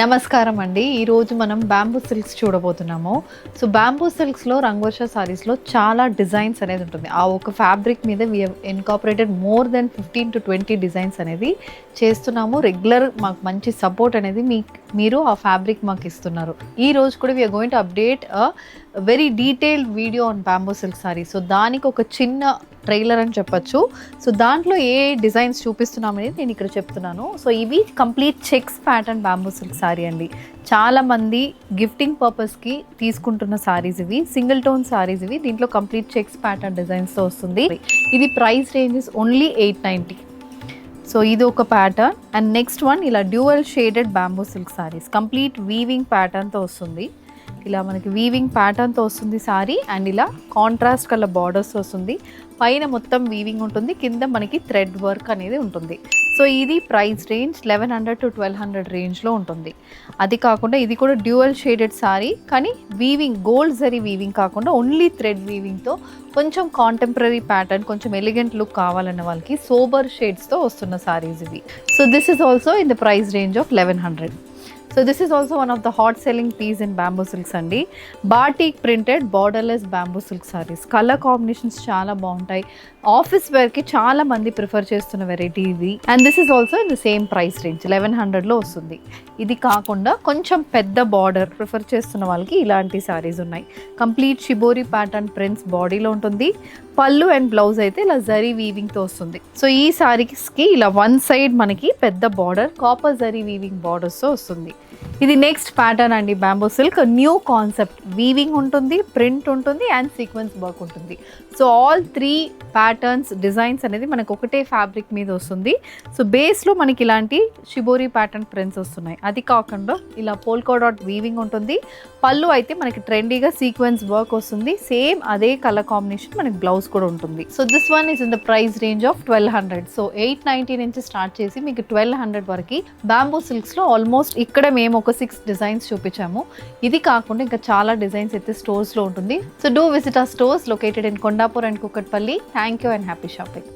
నమస్కారం అండి. ఈరోజు మనం బ్యాంబూ సిల్క్స్ చూడబోతున్నాము. సో బ్యాంబూ సిల్క్స్లో రంగోషా సారీస్లో చాలా డిజైన్స్ అనేది ఉంటుంది. ఆ ఒక ఫ్యాబ్రిక్ మీద we incorporated more than 15 to 20 designs అనేది చేస్తున్నాము. రెగ్యులర్ మాకు మంచి సపోర్ట్ అనేది మీరు ఆ ఫ్యాబ్రిక్ మాకు ఇస్తున్నారు. ఈ రోజు కూడా we're going to update very detailed video on bamboo silk sari. So దానికి ఒక చిన్న ట్రైలర్ అని చెప్పొచ్చు. సో దాంట్లో ఏ డిజైన్స్ చూపిస్తున్నామనేది నేను ఇక్కడ చెప్తున్నాను. సో ఇవి complete checks pattern bamboo silk sorry అండి. చాలామంది గిఫ్టింగ్ పర్పస్కి తీసుకుంటున్న సారీస్ ఇవి, సింగిల్ టోన్ సారీస్ ఇవి. దీంట్లో కంప్లీట్ చెక్స్ ప్యాటర్న్ డిజైన్స్తో వస్తుంది. ఇది ప్రైస్ రేంజెస్ ఓన్లీ 890. సో ఇది ఒక ప్యాటర్న్. అండ్ నెక్స్ట్ వన్ ఇలా dual shaded bamboo silk saris, complete weaving ప్యాటర్న్తో వస్తుంది. ఇలా మనకి వీవింగ్ ప్యాటర్న్తో వస్తుంది సారీ. అండ్ ఇలా కాంట్రాస్ట్ కలర్ బార్డర్స్ వస్తుంది. పైన మొత్తం వీవింగ్ ఉంటుంది, కింద మనకి థ్రెడ్ వర్క్ అనేది ఉంటుంది. సో ఇది ప్రైస్ రేంజ్ 1100 to 1200 రేంజ్లో ఉంటుంది. అది కాకుండా ఇది కూడా డ్యూయల్ షేడెడ్ సారీ, కానీ వీవింగ్ గోల్డ్ జరీ వీవింగ్ కాకుండా ఓన్లీ థ్రెడ్ వీవింగ్తో కొంచెం కాంటెంపరీ ప్యాటర్న్, కొంచెం ఎలిగెంట్ లుక్ కావాలన్న వాళ్ళకి సోబర్ షేడ్స్తో వస్తున్న సారీస్ ఇవి. So this is also in the price range of 1100. So this is also one of the hot selling piece in bamboo silks అండి. Batik printed borderless bamboo silk saris. Colour combinations చాలా బాగుంటాయి. Office వేర్కి చాలా మంది prefer చేస్తున్న variety ఇది. And this is also in the same price range 1100లో వస్తుంది. ఇది కాకుండా కొంచెం పెద్ద బార్డర్ ప్రిఫర్ చేస్తున్న వాళ్ళకి ఇలాంటి సారీస్ ఉన్నాయి. కంప్లీట్ షిబోరి ప్యాటర్న్ ప్రింట్స్ బాడీలో ఉంటుంది. పళ్ళు అండ్ బ్లౌజ్ అయితే ఇలా జరీ వీవింగ్తో వస్తుంది. సో ఈ సారీస్కి ఇలా వన్ సైడ్ మనకి పెద్ద బార్డర్ కాపర్ జరీ వీవింగ్ బార్డర్స్తో వస్తుంది. ఇది నెక్స్ట్ ప్యాటర్న్ అండి. Bamboo silk new concept, weaving ఉంటుంది, ప్రింట్ ఉంటుంది అండ్ సీక్వెన్స్ వర్క్ ఉంటుంది. సో ఆల్ 3 ప్యాటర్న్స్ డిజైన్స్ అనేది మనకు ఒకటే ఫ్యాబ్రిక్ మీద వస్తుంది. సో బేస్లో మనకి ఇలాంటి షిబోరి ప్యాటర్న్ ప్రింట్స్ వస్తున్నాయి. అది కాకుండా ఇలా పోల్కా డాట్ వీవింగ్ ఉంటుంది. పళ్ళు అయితే మనకి ట్రెండీగా సీక్వెన్స్ వర్క్ వస్తుంది. సేమ్ అదే కలర్ కాంబినేషన్ మనకి బ్లౌజ్ కూడా ఉంటుంది. So this one is in the price range of 1200. So 890 నుంచి స్టార్ట్ చేసి మీకు 1200 వరకు బ్యాంబూ సిల్క్స్లో ఆల్మోస్ట్ ఇక్కడ మేము ఒక 6 డిజైన్స్ చూపించాము. ఇది కాకుండా ఇంకా చాలా డిజైన్స్ అయితే స్టోర్స్లో ఉంటుంది. So do visit our stores located in Kondapur and Kukatpally. Thank you and happy shopping.